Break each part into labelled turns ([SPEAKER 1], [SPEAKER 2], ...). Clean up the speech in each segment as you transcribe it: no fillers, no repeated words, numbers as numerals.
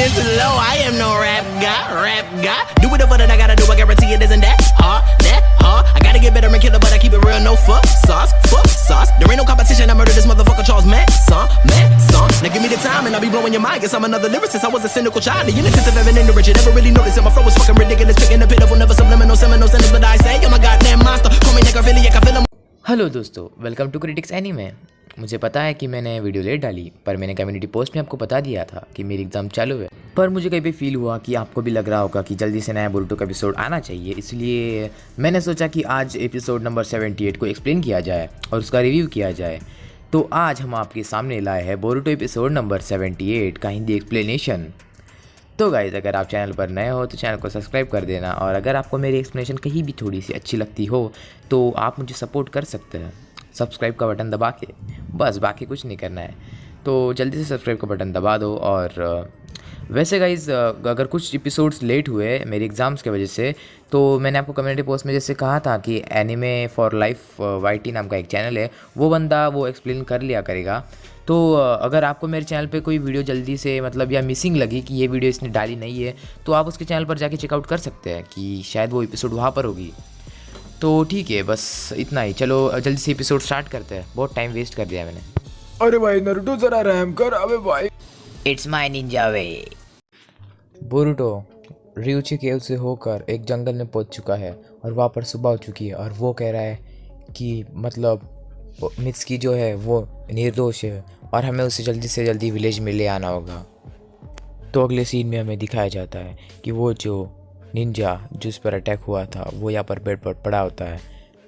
[SPEAKER 1] this is low. I am no rap guy. Do whatever that I gotta do. I guarantee it isn't that hard. I gotta get better and killer, but I keep it real. No fuck sauce. There ain't no competition. I murdered this motherfucker Charles Manson. Now give me the time and I'll be blowing your mind. Guess I'm another lyricist. I was a cynical child. The innocence of Evan and the rich. You never really noticed it. My flow was fucking ridiculous. Picking the pitiful, never subliminal, seminal sentence. But I say, I'm a goddamn monster. Call me necrophiliac. I feel him.
[SPEAKER 2] Hello दोस्तों, welcome to critics anime. मुझे पता है कि मैंने video late डाली, पर मैंने community post में आपको बता दिया था कि मेरी एग्ज़ाम चालू है। पर मुझे कहीं भी फील हुआ कि आपको भी लग रहा होगा कि जल्दी से नया बोरुटो का एपिसोड आना चाहिए, इसलिए मैंने सोचा कि आज एपिसोड नंबर 78 को एक्सप्लेन किया जाए और उसका रिव्यू किया जाए। तो आज हम आपके सामने लाए हैं बोरुटो एपिसोड नंबर 78 का हिंदी एक्सप्लेनेशन। तो गाइज़, अगर आप चैनल पर नए हो तो चैनल को सब्सक्राइब कर देना, और अगर आपको मेरी एक्सप्लेनेशन कहीं भी थोड़ी सी अच्छी लगती हो तो आप मुझे सपोर्ट कर सकते हैं सब्सक्राइब का बटन दबा के। बस बाकी कुछ नहीं करना है, तो जल्दी से सब्सक्राइब का बटन दबा दो। और वैसे गाइज़, अगर कुछ एपिसोड्स लेट हुए मेरी एग्ज़ाम्स की वजह से, तो मैंने आपको कम्युनिटी पोस्ट में जैसे कहा था कि एनिमे फॉर लाइफ वाईटी नाम का एक चैनल है, वो बंदा वो एक्सप्लेन कर लिया करेगा। तो अगर आपको मेरे चैनल पे कोई वीडियो जल्दी से मतलब या मिसिंग लगी कि ये वीडियो इसने डाली नहीं है, तो आप उसके चैनल पर जाके चेकआउट कर सकते हैं कि शायद वो एपिसोड वहाँ पर होगी। तो ठीक है, बस इतना ही। चलो जल्दी से एपिसोड स्टार्ट करते हैं, बहुत टाइम वेस्ट कर दिया मैंने।
[SPEAKER 3] अरे भाई नारुतो जरा रहम कर। अबे भाई,
[SPEAKER 2] it's my ninja way. Boruto Ryuchi cave से होकर एक जंगल में पहुंच चुका है और वहाँ पर सुबह हो चुकी है, और वो कह रहा है कि मतलब मित्सुकी जो है वो निर्दोष है और हमें उसे जल्दी से जल्दी विलेज में ले आना होगा। तो अगले सीन में हमें दिखाया जाता है कि वो जो निंजा जिस पर अटैक हुआ था वो यहाँ पर बेड पर पड़ा होता है।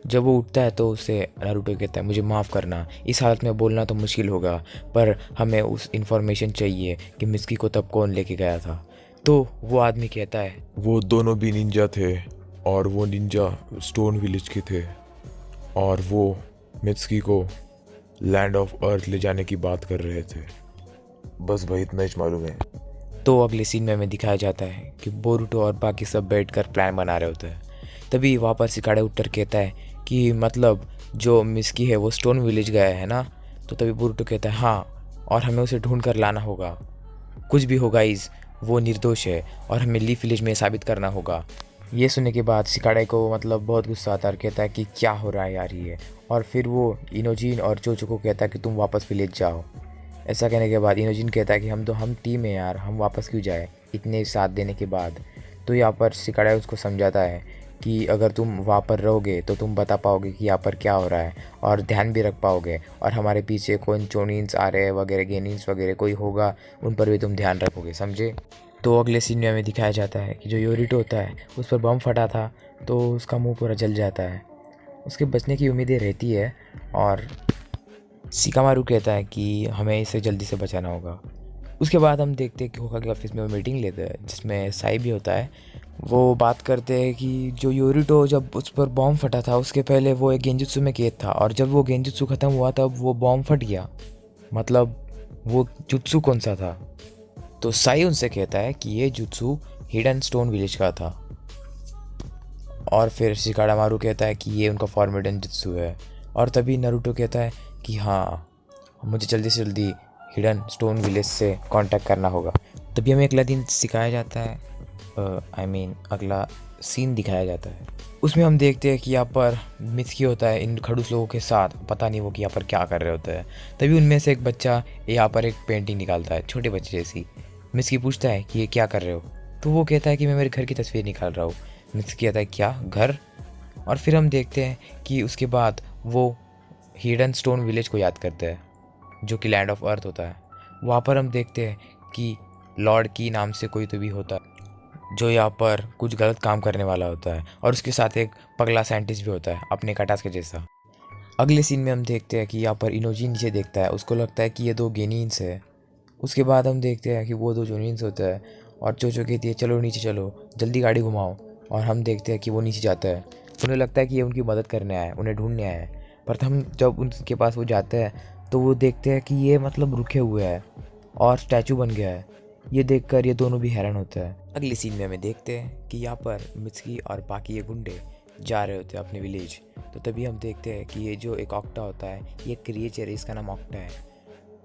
[SPEAKER 2] जब वो उठता है तो उसे नारुतो कहता है, मुझे माफ़ करना, इस हालत में बोलना तो मुश्किल होगा, पर हमें उस इन्फॉर्मेशन चाहिए कि मित्सुकी को तब कौन लेके गया था। तो वो आदमी कहता है,
[SPEAKER 3] वो दोनों भी निंजा थे और वो निंजा स्टोन विलेज के थे, और वो मित्सुकी को लैंड ऑफ अर्थ ले जाने की बात कर रहे थे। बस भाई इतना ही मालूम है।
[SPEAKER 2] तो अगले सीन में हमें दिखाया जाता है कि बोरुटो और बाकी सब बैठकर प्लान बना रहे होते हैं। तभी वहाँ पर सिकाडा उठकर कहता है कि मतलब जो मित्सुकी है वो स्टोन विलेज गया है ना। तो तभी बोरुटो कहता है हाँ, और हमें उसे ढूंढ कर लाना होगा। कुछ भी होगा इस वो निर्दोष है और हमें लीफ विलेज में साबित करना होगा। ये सुनने के बाद सिकाडा को मतलब बहुत गुस्सा आता है, कहता है कि क्या हो रहा है यार ये। और फिर वो इनोजिन और चोचो को कहता है कि तुम वापस विलेज जाओ। ऐसा कहने के बाद इनोजिन कहता है कि हम टीम है यार, हम वापस क्यों जाए इतने साथ देने के बाद। तो यहाँ पर सिकाडा उसको समझाता है कि अगर तुम वहाँ पर रहोगे तो तुम बता पाओगे कि यहाँ पर क्या हो रहा है, और ध्यान भी रख पाओगे, और हमारे पीछे कौन चोनिन्स आ रहे हैं वगैरह, गेनिन्स वगैरह कोई होगा उन पर भी तुम ध्यान रखोगे, समझे। तो अगले सीन में हमें दिखाया जाता है कि जो योरिटो होता है उस पर बम फटा था, तो उसका मुंह पूरा जल जाता है। उसके बचने की उम्मीदें रहती है, और शिकामारू कहता है कि हमें इसे जल्दी से बचाना होगा। उसके बाद हम देखते हैं कि होकागे ऑफिस में वो मीटिंग लेते हैं जिसमें साई भी होता है। वो बात करते हैं कि जो योरिटो जब उस पर बॉम्ब फटा था उसके पहले वो एक गेंजुत्सु में कैद था, और जब वो गेंजुत्सु ख़त्म हुआ तब वो बॉम्ब फट गया, मतलब वो जुत्सु कौन सा था। तो साई उनसे कहता है कि ये जुत्सु हिडन स्टोन विलेज का था, और फिर शिकाडामारू कहता है कि ये उनका फॉर्मेडन जुत्सु है। और तभी नारुतो कहता है कि हाँ, मुझे जल्दी से जल्दी हिडन स्टोन विलेज से कांटेक्ट करना होगा। तभी हमें अगला दिन सिखाया जाता है, अगला सीन दिखाया जाता है। उसमें हम देखते हैं कि यहाँ पर मित्सुकी होता है इन खड़ूस लोगों के साथ, पता नहीं वो कि यहाँ पर क्या कर रहे होते हैं। तभी उनमें से एक बच्चा यहाँ पर एक पेंटिंग निकालता है, छोटे बच्चे जैसी। मित्सुकी पूछता है कि ये क्या कर रहे हो, तो वो कहता है कि मैं मेरे घर की तस्वीर निकाल रहा हूँ। मित्सुकी कहता है क्या घर। और फिर हम देखते हैं कि उसके बाद वो हिडन स्टोन विलेज को याद करते हैं जो कि लैंड ऑफ अर्थ होता है। वहाँ पर हम देखते हैं कि लॉर्ड की नाम से कोई तो भी होता है जो यहाँ पर कुछ गलत काम करने वाला होता है, और उसके साथ एक पगला साइंटिस्ट भी होता है अपने कटास के जैसा। अगले सीन में हम देखते हैं कि यहाँ पर इनोजी नीचे देखता है, उसको लगता है कि ये दो गेनिन्स है। उसके बाद हम देखते हैं कि वो दो जोनिन्स होता है, और चोचो कहती है चलो नीचे चलो, जल्दी गाड़ी घुमाओ। और हम देखते हैं कि वो नीचे जाता है। उन्हें लगता है कि ये उनकी मदद करने आया है, उन्हें ढूंढने आया है। पर हम जब उनके पास वो जाते हैं तो वो देखते हैं कि ये मतलब रुके हुए हैं और स्टैचू बन गया है। ये देखकर ये दोनों भी हैरान होते हैं। अगले सीन में हमें देखते हैं कि यहाँ पर मित्सुकी और बाकी ये गुंडे जा रहे होते हैं अपने विलेज। तो तभी हम देखते हैं कि ये जो एक ऑक्टा होता है, ये क्रिएचर है, इसका नाम ऑक्टा है।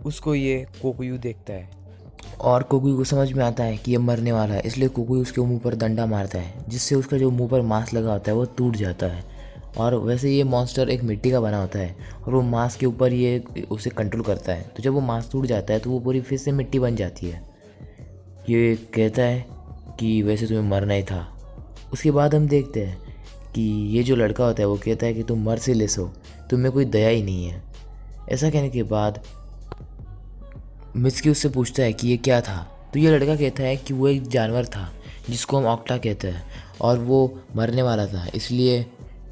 [SPEAKER 2] उसको ये कोकुयू देखता है और कोकुई को समझ में आता है कि ये मरने वाला है, इसलिए कोकुई उसके मुंह पर डंडा मारता है, जिससे उसका जो मुंह पर मांस लगा होता है वो टूट जाता है। और वैसे ये मॉन्स्टर एक मिट्टी का बना होता है और वो मांस के ऊपर ये उसे कंट्रोल करता है। तो जब वो मांस टूट जाता है तो वो पूरी फिर से मिट्टी बन जाती है। ये कहता है कि वैसे तुम्हें मरना ही था। उसके बाद हम देखते हैं कि ये जो लड़का होता है वो कहता है कि तुम मर्सीलेस हो, तुम में कोई दया ही नहीं है। ऐसा कहने के बाद मित्सुकी उससे पूछता है कि ये क्या था। तो ये लड़का कहता है कि वो एक जानवर था जिसको हम ऑक्टा कहते हैं और वो मरने वाला था, इसलिए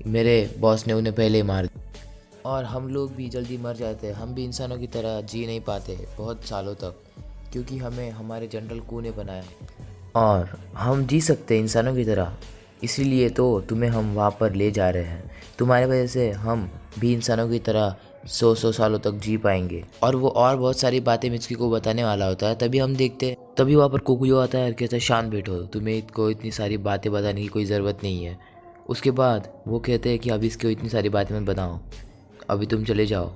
[SPEAKER 2] मेरे बॉस ने उन्हें पहले ही मार दिया। और हम लोग भी जल्दी मर जाते हैं, हम भी इंसानों की तरह जी नहीं पाते बहुत सालों तक, क्योंकि हमें हमारे जनरल कू ने बनाया और हम जी सकते हैं इंसानों की तरह। इसीलिए तो तुम्हें हम वहाँ पर ले जा रहे हैं, तुम्हारे वजह से हम भी इंसानों की तरह 100 सालों तक जी पाएंगे। और वो और बहुत सारी बातें मित्सुकी को बताने वाला होता है। तभी हम देखते हैं, तभी वहाँ पर कोकुयो आता है और कहता है शांत बैठो, तुम्हें को इतनी सारी बातें बताने की कोई ज़रूरत नहीं है। उसके बाद वो कहते हैं कि अभी इसको इतनी सारी बातें मत बताओ, अभी तुम चले जाओ।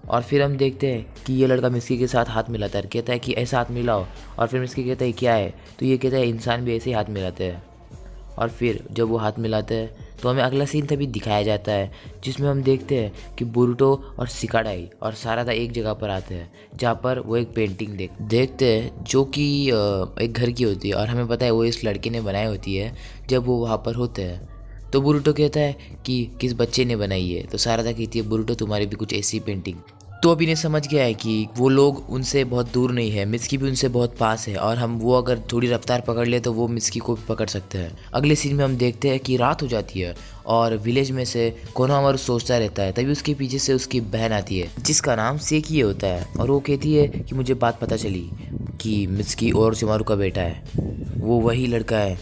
[SPEAKER 2] और फिर हम देखते हैं कि ये लड़का मित्सुकी के साथ हाथ मिलाता है, कहता है कि ऐसा हाथ मिलाओ। और फिर मित्सुकी कहता है क्या है, तो ये कहता है इंसान भी ऐसे ही हाथ मिलाते हैं। और फिर जब वो हाथ मिलाते हैं तो हमें अगला सीन तभी दिखाया जाता है, जिसमें हम देखते हैं कि बोरुटो और शिकाडाई और सारादा एक जगह पर आते हैं, जहाँ पर वो एक पेंटिंग देखते हैं जो कि एक घर की होती है। और हमें पता है वो इस लड़के ने बनाई होती है जब वो वहाँ पर होते हैं। तो बोरुटो कहता है कि किस बच्चे ने बनाई है, तो सारादा कहती है बोरुटो तुम्हारी भी कुछ ऐसी पेंटिंग। तो अभी ने समझ गया है कि वो लोग उनसे बहुत दूर नहीं है, मित्सुकी भी उनसे बहुत पास है और हम वो अगर थोड़ी रफ्तार पकड़ ले तो वो मित्सुकी को भी पकड़ सकते हैं। अगले सीन में हम देखते हैं कि रात हो जाती है और विलेज में से कोनोहामारू सोचता रहता है। तभी उसके पीछे से उसकी बहन आती है जिसका नाम सेकिए होता है और वो कहती है कि मुझे बात पता चली कि मित्सुकी ओरोचिमारू का बेटा है, वो वही लड़का है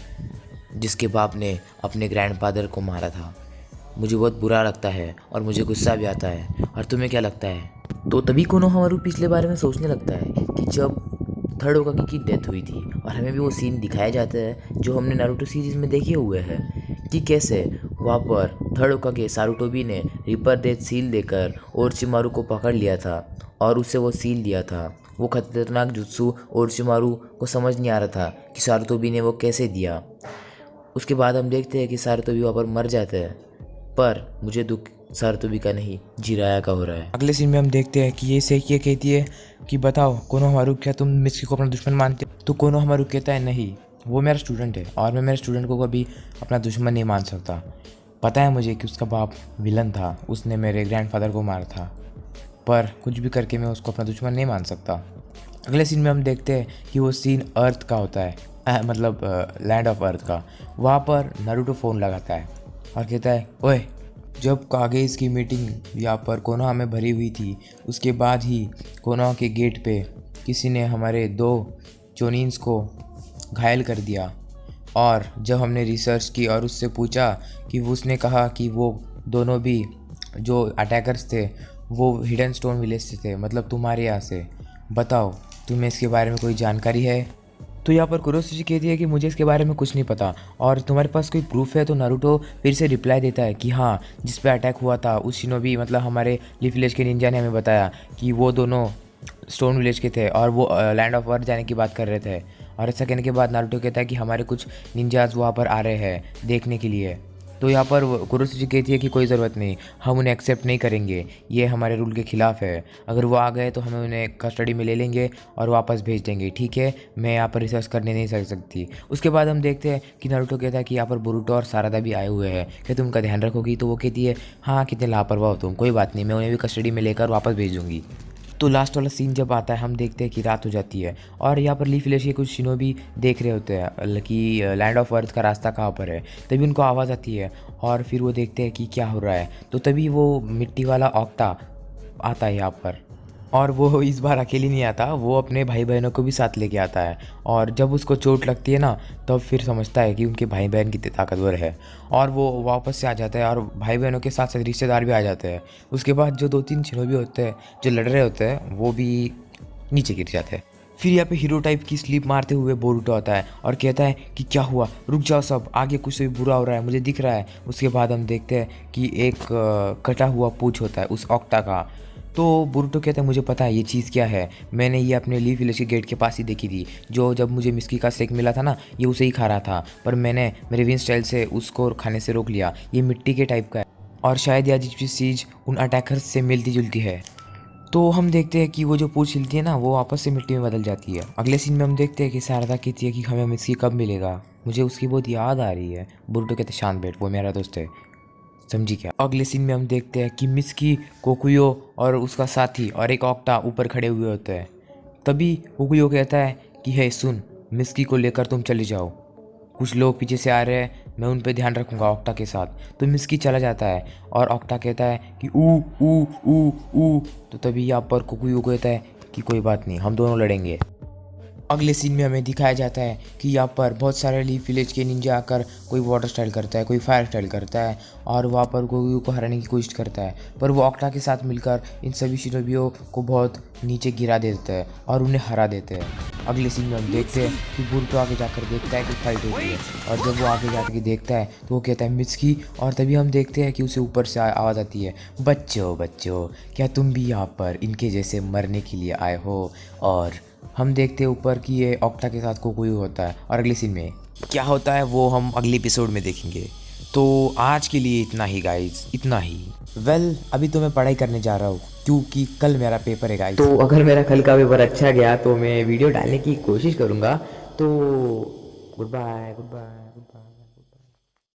[SPEAKER 2] जिसके बाप ने अपने ग्रैंडफादर को मारा था। मुझे बहुत बुरा लगता है और मुझे गुस्सा भी आता है, और तुम्हें क्या लगता है? तो तभी कोनोहामारू पिछले बारे में सोचने लगता है कि जब थर्ड होकागे की डेथ हुई थी, और हमें भी वो सीन दिखाया जाता है जो हमने नारुतो सीरीज़ में देखे हुए हैं कि कैसे वहाँ पर थर्ड होकागे सारुटोबी ने रिपर डेथ सील देकर ओरोचिमारू को पकड़ लिया था और उससे वो सील दिया था। वो खतरनाक जुत्सु ओरोचिमारू को समझ नहीं आ रहा था कि सारुटोबी ने वो कैसे दिया। उसके बाद हम देखते हैं कि सारुटोबी वहाँ पर मर जाते हैं, पर मुझे दुख सारुटोबी का नहीं जिराया का हो रहा है।
[SPEAKER 4] अगले सीन में हम देखते हैं कि ये सेकिए कहती है कि बताओ कोनोहामारू, क्या तुम मित्सुकी को अपना दुश्मन मानते हो? तो कोनोहामारू कहता है नहीं, वो मेरा स्टूडेंट है और मैं मेरे स्टूडेंट को कभी अपना दुश्मन नहीं मान सकता। पता है मुझे कि उसका बाप विलन था, उसने मेरे ग्रैंडफादर को मारा था, पर कुछ भी करके मैं उसको अपना दुश्मन नहीं मान सकता। अगले सीन में हम देखते हैं कि वो सीन अर्थ का होता है, मतलब लैंड ऑफ अर्थ का। वहाँ पर नारुतो फ़ोन लगाता है और कहता है ओए, जब कागेज की मीटिंग यहाँ पर कोनोहा में भरी हुई थी, उसके बाद ही कोनोहा के गेट पे किसी ने हमारे 2 चोनिन्स को घायल कर दिया। और जब हमने रिसर्च की और उससे पूछा कि उसने कहा कि वो दोनों भी जो अटैकर्स थे वो हिडन स्टोन विलेज से थे, मतलब तुम्हारे यहाँ से। बताओ तुम्हें इसके बारे में कोई जानकारी है? तो यहाँ पर कुरोसुची कहती है कि मुझे इसके बारे में कुछ नहीं पता और तुम्हारे पास कोई प्रूफ है? तो नारुतो फिर से रिप्लाई देता है कि हाँ, जिस पे अटैक हुआ था उस शिनोबी, मतलब हमारे लीफ विलेज के निंजा ने हमें बताया कि वो दोनों स्टोन विलेज के थे और वो लैंड ऑफ अर्थ जाने की बात कर रहे थे। और ऐसा कहने के बाद नारुतो कहता है कि हमारे कुछ निंजाज वहाँ पर आ रहे हैं देखने के लिए। तो यहाँ पर कुरोसुची कहती है कि कोई ज़रूरत नहीं, हम उन्हें एक्सेप्ट नहीं करेंगे, ये हमारे रूल के ख़िलाफ़ है। अगर वो आ गए तो हमें उन्हें कस्टडी में ले लेंगे और वापस भेज देंगे, ठीक है? मैं यहाँ पर रिसर्च करने नहीं सकती। उसके बाद हम देखते हैं कि नारुतो कहता है कि यहाँ पर बोरुटो और सारादा भी आए हुए हैं, क्या तुम उनका ध्यान रखोगी? तो वो कहती है हाँ, कितने लापरवाह हो तुम, कोई बात नहीं, मैं उन्हें भी कस्टडी में लेकर वापस भेज दूँगी। तो लास्ट वाला सीन जब आता है हम देखते हैं कि रात हो जाती है और यहाँ पर लीफ विलेज के कुछ शिनोबी देख रहे होते हैं कि लैंड ऑफ अर्थ का रास्ता कहाँ पर है। तभी उनको आवाज़ आती है और फिर वो देखते हैं कि क्या हो रहा है। तो तभी वो मिट्टी वाला ऑक्टा आता है यहाँ पर, और वो इस बार अकेले नहीं आता, वो अपने भाई बहनों को भी साथ लेके आता है। और जब उसको चोट लगती है ना, तब फिर समझता है कि उनके भाई बहन कितने ताकतवर है और वो वापस से आ जाता है और भाई बहनों के साथ साथ रिश्तेदार भी आ जाते हैं। उसके बाद जो 2-3 शिनोबी होते हैं जो लड़ रहे होते हैं वो भी नीचे गिर जाते हैं। फिर यहाँ पे हीरो टाइप की स्लीप मारते हुए बोरुटो आता है और कहता है कि क्या हुआ, रुक जाओ सब, आगे कुछ तो बुरा हो रहा है, मुझे दिख रहा है। उसके बाद हम देखते हैं कि एक कटा हुआ पूंछ होता है उस ऑक्टा का, तो बुरुटो कहता है मुझे पता है ये चीज़ क्या है, मैंने ये अपने लीफ विलेज के गेट के पास ही देखी थी। जो जब मुझे मिस्की का स्टेक मिला था ना, ये उसे ही खा रहा था, पर मैंने मेरे विन स्टाइल से उसको खाने से रोक लिया। ये मिट्टी के टाइप का है और शायद ये अजीब चीज़ उन अटैकर्स से मिलती जुलती है। तो हम देखते हैं कि वो जो पूंछ हिलती है ना, वो वापस से मिट्टी में बदल जाती है। अगले सीन में हम देखते हैं कि शारदा कहती है कि हमें मिस्की कब मिलेगा, मुझे उसकी बहुत याद आ रही है। बुरुटो कहते शांत बैठ, वो मेरा दोस्त है, समझी क्या। अगले सीन में हम देखते हैं कि मिस्की, कोकुयो और उसका साथी और एक ऑक्टा ऊपर खड़े हुए होते हैं। तभी कोकुयो कहता है कि हे सुन, मिस्की को लेकर तुम चले जाओ, कुछ लोग पीछे से आ रहे हैं, मैं उन पे ध्यान रखूँगा ऑक्टा के साथ। तो मिस्की चला जाता है और ऑक्टा कहता है कि ऊ ऊ ऊ ऊ। तो तभी यहाँ पर कोकुयो कहता है कि कोई बात नहीं, हम दोनों लड़ेंगे। अगले सीन में हमें दिखाया जाता है कि यहाँ पर बहुत सारे लीफ विलेज के निंजा आकर कोई वाटर स्टाइल करता है, कोई फायर स्टाइल करता है और वहाँ पर कोकुयो को हराने की कोशिश करता है, पर वो ऑक्टा के साथ मिलकर इन सभी शिनोबियों को बहुत नीचे गिरा देते हैं और उन्हें हरा देते हैं। अगले सीन में हम देखते हैं कि बुरुटो आगे जाकर देखता है कि फाइट हो रही है और जब वो आगे जाकर देखता है तो वो कहता है मिस्की, और तभी हम देखते हैं कि उसे ऊपर से आवाज़ आती है, बच्चों बच्चों क्या तुम भी यहाँ पर इनके जैसे मरने के लिए आए हो। और हम देखते हैं ऊपर कि ये ऑक्टा के साथ कोकुयो होता है और अगले सीन में क्या होता है वो हम अगले एपिसोड में देखेंगे। तो आज के लिए इतना ही गाइज, इतना ही। अभी तो मैं पढ़ाई करने जा रहा हूँ क्योंकि कल मेरा पेपर है गाइज। तो अगर मेरा कल का पेपर अच्छा गया तो मैं वीडियो डालने की कोशिश करूँगा। तो गुड बाय।